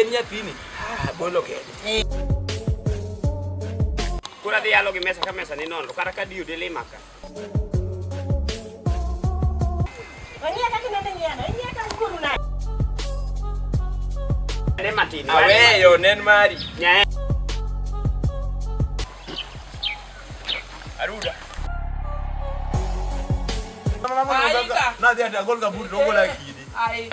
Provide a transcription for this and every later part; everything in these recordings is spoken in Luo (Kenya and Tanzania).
en nyathini bolo kede kura dhi yalo gi mesa ka mesa ni nono kata ka diyo dele maka Onya ka kinende nyano onya ka skuru na ne matini aweyo nen mari nyae aruda na dia da gol ga buru dogo la kidi ai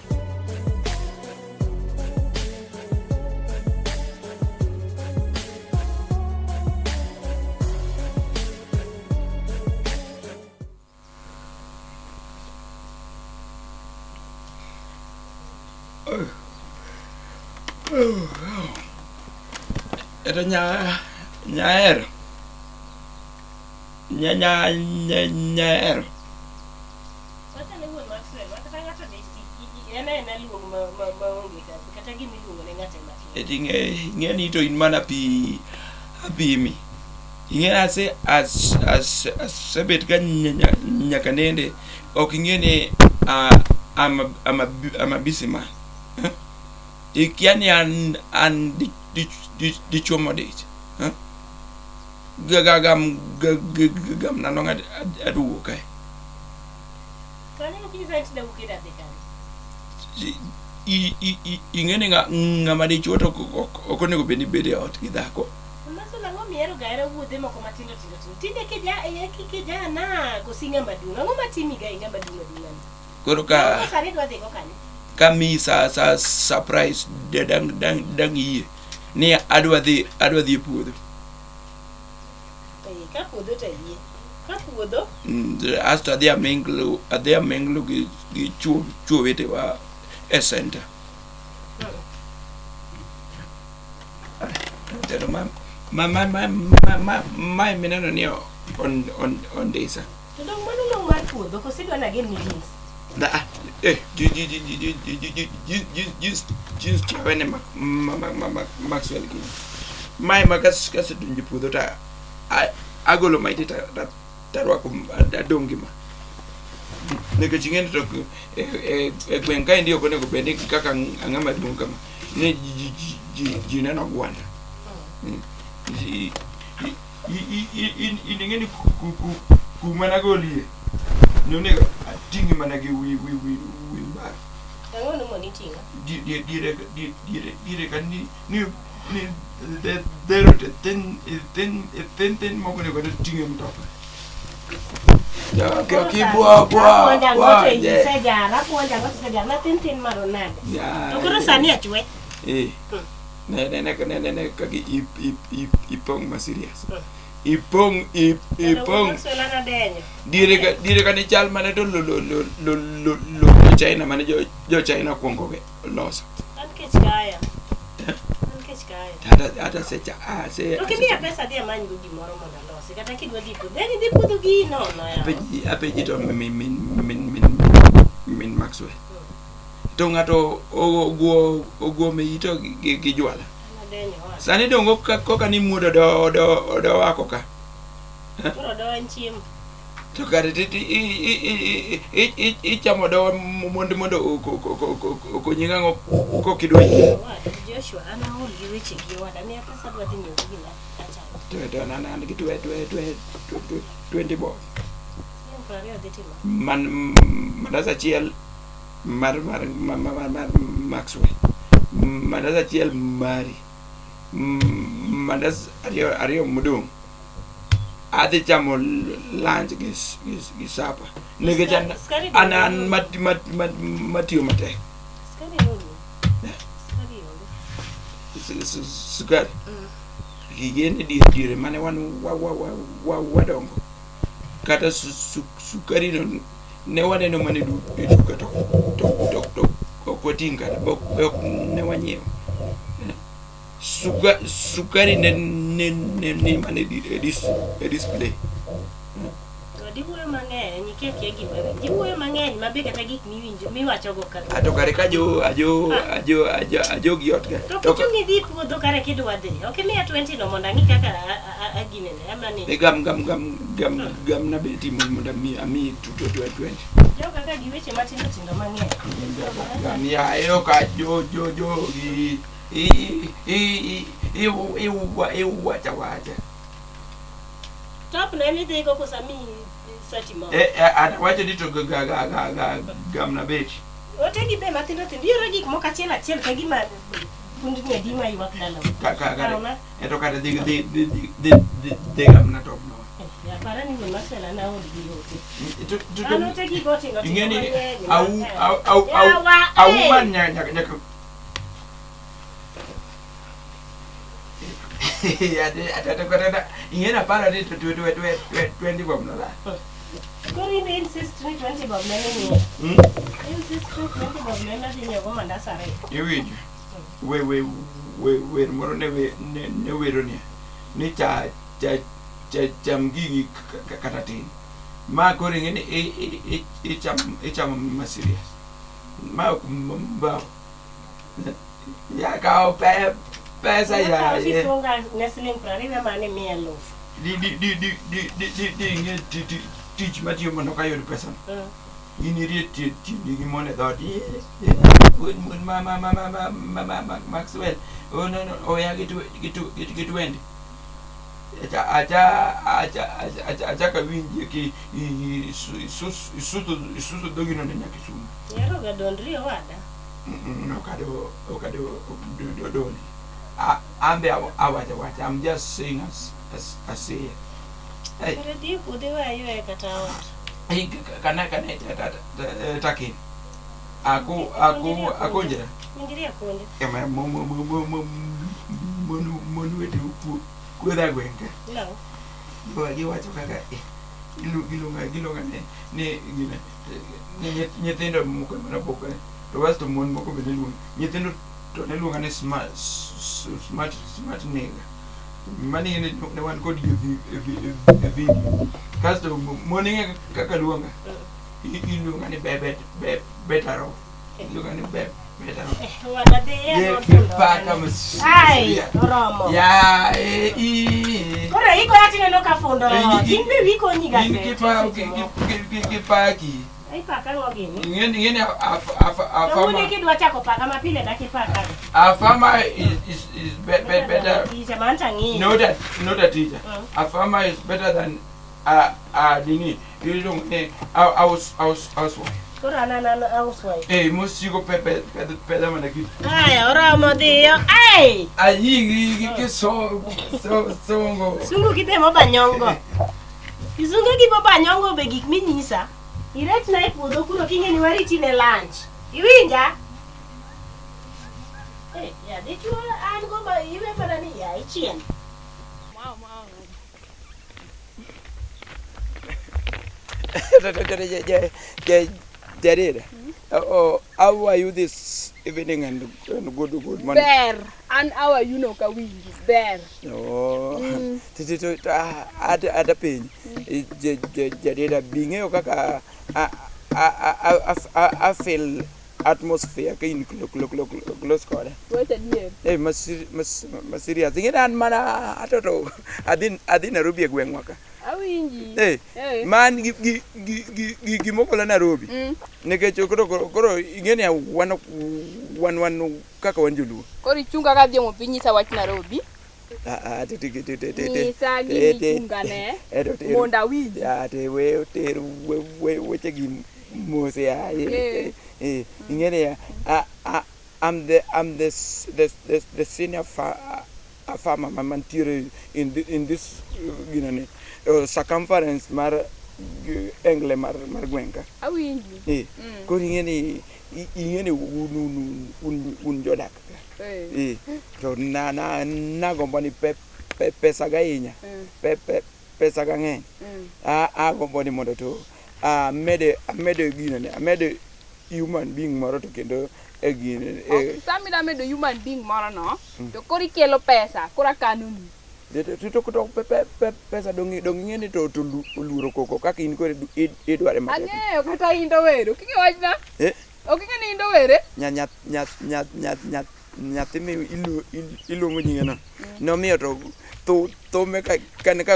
Eta nyaer nyaer Wata ne won Maxwell wata ka ngata de ena luong ma onge kata gimi luongo ne ngate mati eti ngeni to in mana pi abimi ingena se as sebet kan nyakanende ok ingene ama bisima ikiani an di chomodit gam nanonga adu kai Kani ukizanti da ukida dekani ingene ngama di choto okone ko beni bede ot gidako Maso la ngomi ero gaira wuodhe moko matindo tinde kija na gosinga madunga ngoma timi ga inga madunga dinani koro ka sare dwa de kokani kami sa surprise de dang yi ni adwa dhi puodho ka puodho ta yie ka puodho hasta adhi amenglo gi chuovete wa e center pero ma mineno ni on desa to dong mano long mar puodho ko sidwa na gen ni jeans da just chawene Maxwell gini mai makas dunji puodho ta agolo maiti tarwako adongi ma nego chingen to gwen ka ndio kone ko bende kaka angama dum kama ne ji neno gwanda ingeni ku mana golie nune atingi mana ge wi bar tangono monitinga dire kan ni there ten mo ko ne ko tingi mtoka ya kibwa seja na tintin maronade to koro sani achwe ne ka ipong masirias ipong solana denyo dire ka ni chal mane to lo China mane jo China kongo ke loso ankechkaya hata secha se okimia pesa dia mangu gimoro mondo losi kata kidwa dipo deni dipo gi no ya apeji to min Maxwell to ngato ogo me ito gi jwala sani dongo koka ni mudo do wako ka puro do en chiemo to kare i chamo do mondo ko nyinga ko kidwa Joshua ana hol gi weche gi wada ne pesa dwa dhi nyugo gi na acha to na gi 20 bob man madasa chiel mar Maxwell madasa chiel mari madas ario mudung ade chamo lunch gi sapa nege chan anan matio mate sukari higene dire mane wan wadongo kata sukari no ne wane no mane du to ko tinga bok ne wanyeo sukari ne mane display dibuwe mang'eny nikeke gima dibuwe mang'eny mabe kata gik miwinjo miwacho go ka ato kare ka ajo giot ga to kichungi dhi puodho kare kidwa dhi ok miya 20 no mondo ang'i kaka aginene amani gam na beti mondo ami tuto 20 jo kaka giweche matindo mang'eny gam ya ero ka jo wacha Top na anything go kusami satimo. Wacha dito gamna bechi. Otegi be matindo tindo yoro gik moko achiel ka gima kundi ne dima ywak dala. Eto kata de gamna top no. Ya para ni masela na odi bilote. Ano tegi goti no. Ingeni au man nya ya ada kata ingena para de 20 bob no la. Kori ni insist ni 20 bob na ni. Insist 20 bob na ni nyogo mandasare. Yewi. We moro ne roni. Ni cha jamgi katatin. Ma kori ngene cham masirias. Ma ba. Ya ka pesa ya. Songa nesling prari na mane mielo. Di teach Matthew Monokayo person. Ini dia di mana tadi? Mama Maxwell. Oh no, oh ya gitu Wendy. Aja kawinji ki susu dogi no nya kisumu. Yaro ga dondri wada. No kado doni. Ambe awaja. I'm just saying as say. Hey. Pero dia pude wa yo e katawa. Ai kana takin. Aku njira. Njira konde. Ema monu wetu kweda gwenga. No. Bagi wacho kaka gilonga ne gina. Nyithindo moko na boka. To wasto mon moko bedelu. Nyithindo to ne luonga ne smart nigga. Mani ne wan kod video. Kasto morning kaka luonga. Iluonga ne betaro. Iluonga ne betaro. Wada de ya Paka mas. Ai, oromo. Ya Ora iko yati ne loka fundo. Timbe wiko nyiga se. Kipaki. Ai paka ngogini. Ngene Afama. Ngone kidwa chako paka mapile dakipaka. Afama is better. Teacher mantangi. Not a teacher. Afama is better than dini. You don't I was Kora na housewife. Eh, musigo peda mana ki. Ai, ora modio. Ai! Ayi ki songo. Sungu kibe mo banyongo. Izungu kibe banyongo be gik minyisa. Iret na ipuodho kuno kingeni wari tine lunch. Iwinja? Eh, ya dichu an go ba iwe mana ni ya chieng. Wow. Jarida. Oh, how are you this evening and good morning? Bear. And how are you no kawingi? Bear. Oh. Tito ada pin. Jarida binge kaka I feel atmosphere in close corner. Wait a year. Eh, masirias. Ingin mana atoto. Adin Nairobi gwengwaka. Awinji. Eh, man gimoko la Nairobi. Nikech koro ingene wan kaka wanjulu. Kori chunga ka dhiemo pinyisa wach Nairobi. Nyisa gini chunga ne. Monda winji. Te weche gi mose ya. Ingene I'm the senior farmer mantiere in this circumference mar engle mar gwenka. Awinji. Kori ingene un jodak. To na gombo ni pesa ga inya. Pesa ga ng'eny. Gombo ni mondo to mede gine amede human being moro to kendo gine. Samida medo human being moro no. To kori kelo pesa, kora kanuni. To pesa dongi ngene to luro koko kaka in kore idware ma. Ang'eyo kata indo wero. Kinge wachna? Okinge ni indo were? Nyathi mi iluongo nyinge no. Nomiyo to me ka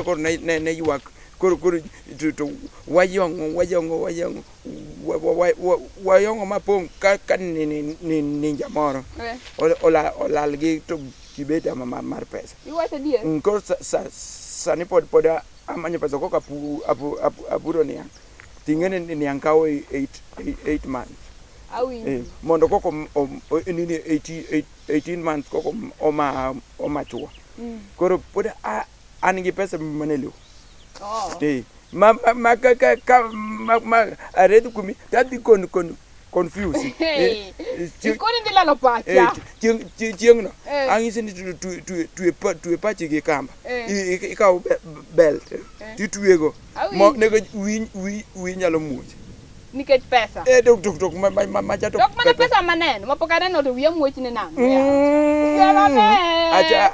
koro ne ywak koro to wayongo wayongo mapong ka ninja moro olal gi to kibeta mar pesa Iwacho dia. Koro sani pod amanyo pesa koka apuro niang. Tingene niang kawo 8 months. Mondo koko nini 18 months koko oma chua. Koro pod an gi pesa manelo. Ma aredu kumi tadi confused. Koni ndila lo pacha. Chieng no. Angisi ni tu pachi gi kamba. Ikaw belt. Tituego. Nego wi nyalo muoch. Nikech pesa. Tok ma jato. Dok mana pesa manen. Mapokane no to wiya muoch ni nam. Acha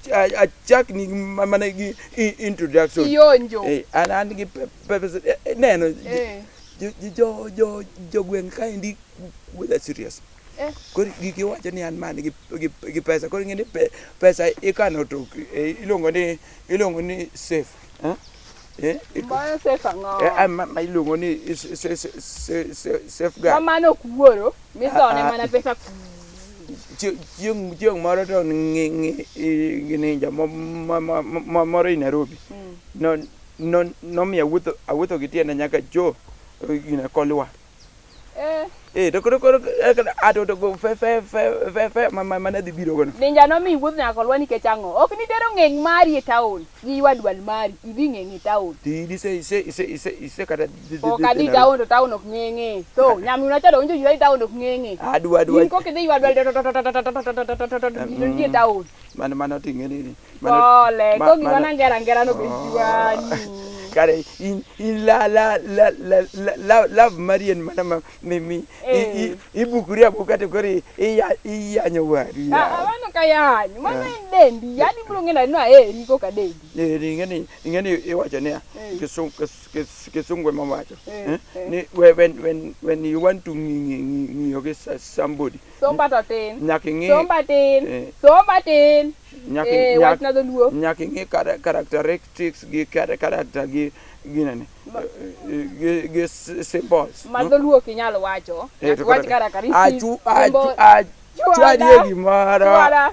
achak ni mana gi introduction. Yonjo. An gi pesa neno. Jo gweng kaendi with a serious. Koro giki wacho ni an man gi pesa. Koro ng'eni pesa ikano to ilongo ni safe. Mano safe ang'o? Ma ilongo ni safeguard. Mamano kuoro. Misone mana pesa chieng moro to ninja moro i Nairobi. No mi awuotho gi tienda nyaka jo kolwa. To koro ato to go fe mana dhi biro gono. Ninja no mi wuoth nyaka kolwa nikech ang'o? Ok ni tero ng'eng mari e town gi wadwal mari idhi ng'eng e town. Ti se kata ok adi town to town ok ng'eng'e. So nyami unacha donjo yua town ok ng'eng'e. Adwa ko kidhi wadwal ni town. Mano ting'eni. Ole ko gima ngera no bejuani. Kare in love Marian mana mimi ibukuri abukate kori iyanyo wari. Mano kayanyo mano dendi yani bro ngena no riko ka dendi. Ngeni iwacho ne kisungwe mamacho. Ni when you want to ngiyo ge somebody. Sombatin. Nyakingi. Sombatin. Nyakingi characteristics gi character gi ginane gi symbols. Madoluo kinyalo wacho. Wach characteristics. Chwadie gimoro.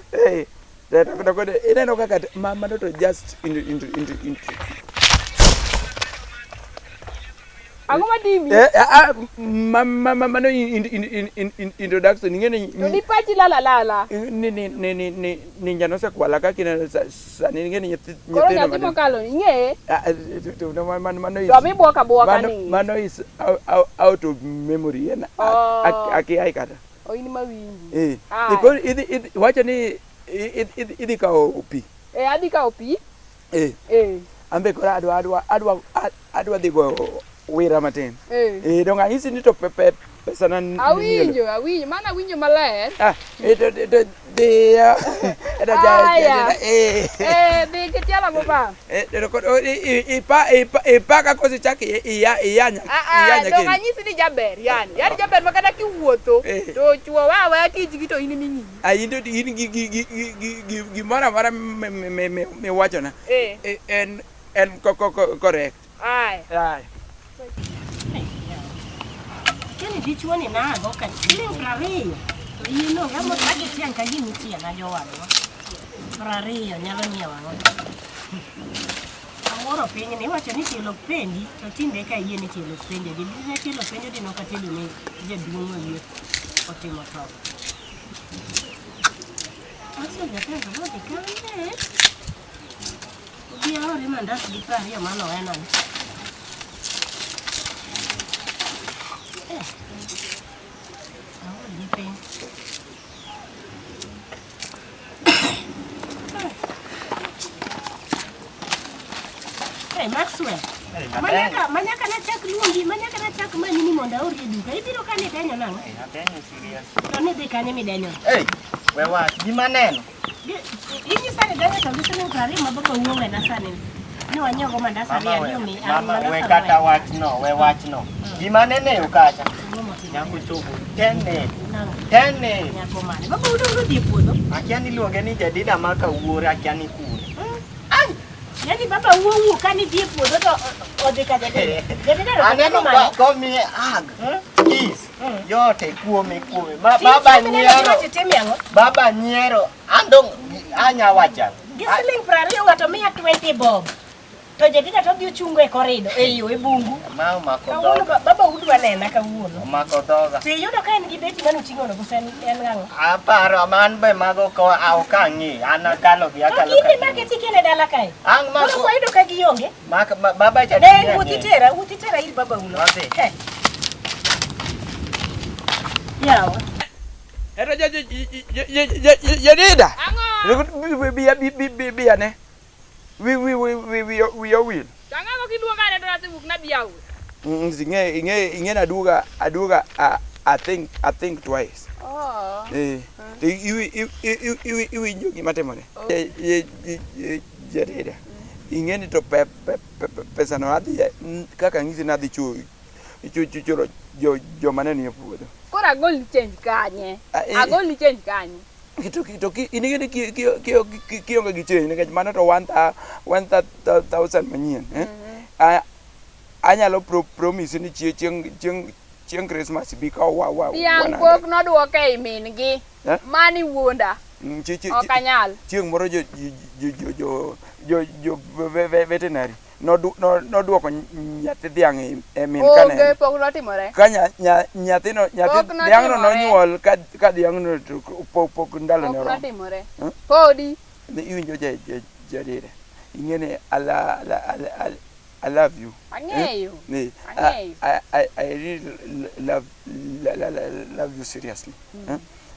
Ineno kaka mama to just into Ako madimi. Mama no introduction ngene. Ni pachi lala. Ninja no se kwala ka kina sani ngene nyeti. Koro nyati mokalo nge. Mano is. Domi boka ni. Mano is out of memory na. Aki aikata. Ini mawinji. Iko wacha ni idi ka opi. Adi ka opi? Ambe kora adwa digo wira matin. Donga hisi ni to pepe pesa na awinjo mana winjo maler. De ketiala baba. Ipa kosi chake iyanya. Donga hisi ni jaber yani jaber makada kiwuotho to chuo wawe kijigi to in mingi. Ayindo in gi mara me wacho na. En correct. Ai. Kini dichuo ni nago ka chieng prario. Yino ngamo tagi tiang ka gini tia na jowalo. Prario nyalo nyiewa ngo. Amoro pinyi ni wacho ni tielo pendi to tinde ka yie ni tielo pendi. Di tielo pendi dino ka tielo ni jaduong yie otimo to. Aso jatanga mo de kande. Dia ore mandas di prario mano enan. Maxwell. Manyaka na chak luongi, manyaka na chak manini monda ori duka. Ibiro kane denyo nango? Denyo serious. To ne dhi kanye mi denyo? We wach, gima neno. Inyisa ni denyo to gisene prari maboko wuowe na sani. Ni wanyogo mandas ariyo mi. Mama we kata wach no. Gima nene ukacha. Nyangu chobo. Tene. Nyako mane. Baba udo di puodho. Akia ni luonge ni jadida maka wuore akia ni kure. Yani baba wuo kani die puodho to odhi ka jadede. Jadede Aneno ko mi ag. Kis. Yote kuome. Baba Nyiero. Baba Nyiero. Andong anya wacha. Gisiling 20 ngato miya 20 bob. To jadede to bi chungo e korido e yo e bungu. Mau mako Kawuono baba udwa nena kawuono. Mako doga. Ti yudo ka en gi beti manu tingono gusen en ng'ango. Aparo man be mago ko au kangi. Ana kalo gi akalo. Kinde maketi kele dala kae. Ang mako. Ko yudo ka gionge. Baba cha. Ne uti tera ir baba uno. Yawa. Era jadida. Ang'o? Bi ane. We will. Jangan kau kiluang kan ada sibuk nabi yau. Inge aduga I think twice. Oh. Iwi njogi matemone. Jadida. Inge ni to pesa no adi kaka ngisi na di chu jo maneni ya puodo. Kora gol change kanye. Agol ni change kanye. Kitoki inige kionga gichenye nikech mano to 1000 manyien anyalo promise ni chieng Christmas bi ka wa Yang pok no duoke min gi mani wuonda okanyal chieng moro jo veterinary no duoko nyathi dhiang e min kane oge pok no timore ka nyathi dhiang no nyuol ka dhiang no pok ndalo ne no timore podi ne iwinjo jadire ingene I love you. Angeyo. I really love you seriously.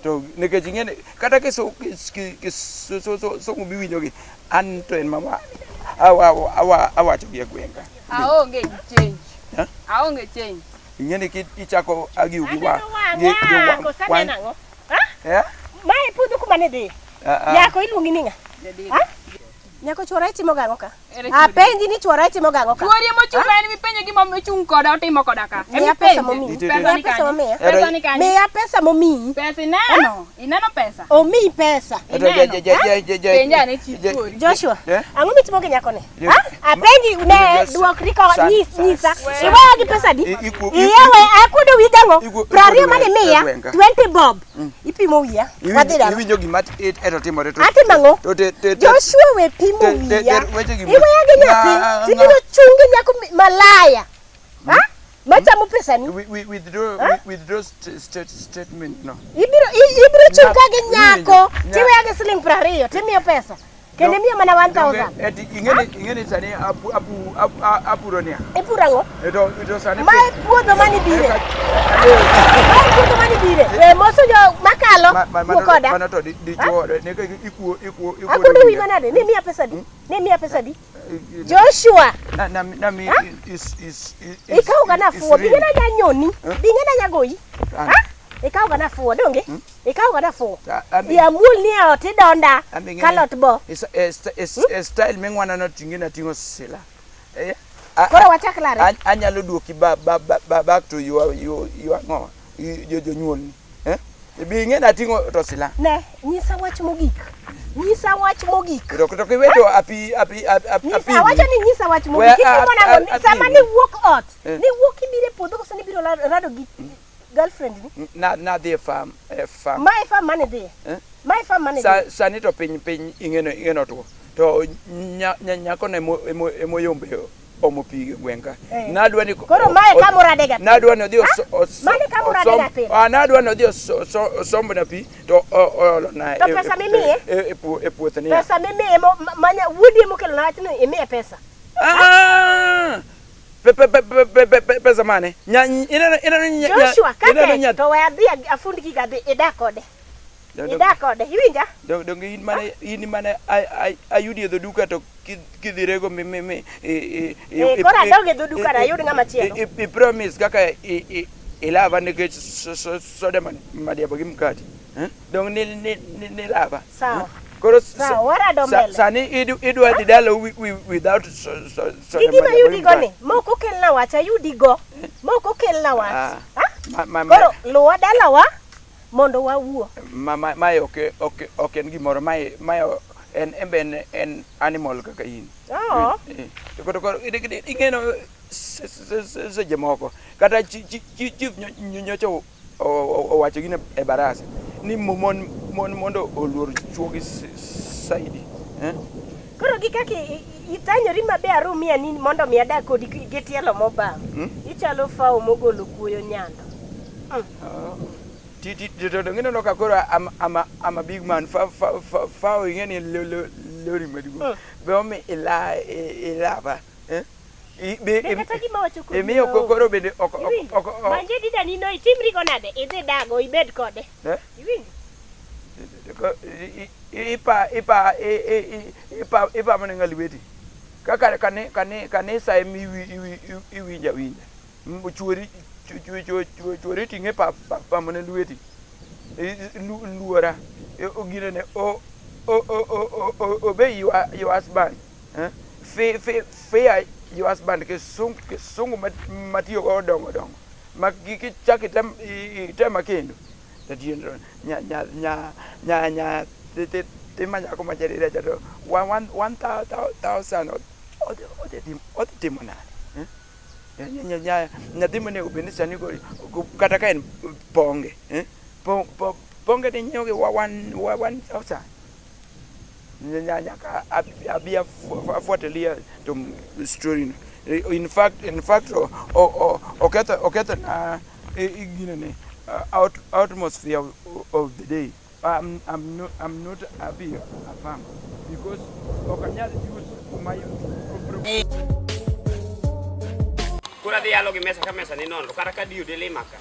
To nekech ingene kata ke so biwinjo gi an to en mama awacho gi gwenga. Aonge change. Aonge change. Ingene ki ichako agiu gi wa. Mai pudu kumane de. Yako iluongi ninga. Nyako chwara itimo gang'o ka? Penji ni chwara itimo gang'o ka? Chuori mochunga en mipenjo gima mochung koda otimo koda ka. Miya pesa momi. Pesa ni kanye. Miya pesa momi. Pesa ineno. Ineno pesa. Omi pesa. Penja ne chichuori. Joshua. Ang'o mitimo gi nyako ne? Penji ne duokri ka nyisa. Iwaya gi pesa di? Iyewe akudo wi gang'o? 20 mane miya 20 bob. Ipimo wiya. Wadhi dala. Iwinjo gima timore to. Atimo ang'o? Joshua we pimo wiya. Iwaya gi nyathi. Tibiro chungi nyako malaya. Machamo pesa ni? Withdraw statement no. Ibiro chunga gi nyako. Tiwaya gi siling 20 timiyo pesa. Kende miyo mana 1000. Ingene sani apuro nia. Ipuro ang'o? Ito sani. Mae puodho mani bire. Mae puodho mani bire. Moso jo makalo. Koda. Mana to di chuo neke ikuo. Akudo wi manade. Ne miya pesa di. Ne miya pesa di. Joshua. Na mi is. Ikao gana fuo. Bingena nyanyoni. Bingena nyagoyi. Ikao gana fuo donge? Ikao gana fuo. Ya mul ni oti donda. Kalot bo. Style mengwana no tingina tingo sila. Koro wachaklare. Anyalo duoki back to your ngo. Jo nyuol ni. Bingena tingo to sila. Ne, nyisa wach mogik. Nyisa wach mogik. To kiweto api. Nyisa wacho ni nyisa wach mogik. Kitimo nango sama ni walk out. Ni walk ibire podho koso ni biro rado gi girlfriend ni. Na the farm. My farm mane de. My farm mane de. Sani to piny ingeno to. To nyako ne emo yombe omo pi gwenka. Nadwa ni koro mae kamura dega. Nadwa no dio mane kamura dega pe. Nadwa no dio sombo na pi to na. To pesa mimi e puothni. Pesa mimi manya wudi mo kelo na atino eme pesa. Pesa mane? Ina Joshua kake to wadhi afundi kigade edakode. Idakode iwinja? Dong in mane ayudi do duka to kidhirego me kora doge do duka na yudi ngama chielo. I promise kaka ilava nikech soda madiabo gi mkati. Dong ni lava. Sawa. Koro wara do mbele. Sani idwa didalo without soda. Gima yudi go ni moko kelna wacha yudi go. Moko kelna wach. Koro luwa dala wa mondo wawuo. Mai okay en gimoro mai en animal kaka in. Oo. To ingeno seche moko kata chief nyocha owacho gine e barasa ni mon mondo oluor chuogi saidi. Koro gi kaki itanyori maber arumia ni mondo mi adak kodi gi tielo mobam. Ichalo fao mogolo kuoyo nyando. To ngino ka koro I'm a big man fao ingeni lori madugo. Be omi ilava. Emiyo koro bende manje dida nino itimri go nade idhi dago ibed kode. Iwinjo? Ipa mane ngalweti kaka kanisa iwinja chuori tinge pa mane lweti luora ogine ne obey your husband fear your husband ke sungu matiyo go dongo makiki chaki tema kendo tatiendo nya tema nyako majarira jato 1000 otimo nani nyathi mane obende sani kata ka en ponge ponge de nyoge 1000 nyaka abia fuatilia to story in fact oketho na igine ne atmosphere of the day. I'm not happy because okanyal use my Kura di alo gi mesa ka mesa ni nono kara ka diu dele maka.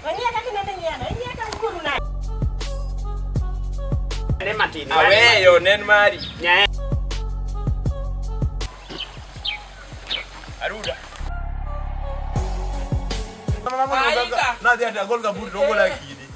Wani aka kinende nyana, ini aka kuru na. Ne matini. Aweyo nen mari. Nyae. Aruda. Na dia ada gol kabut, gol lagi ini.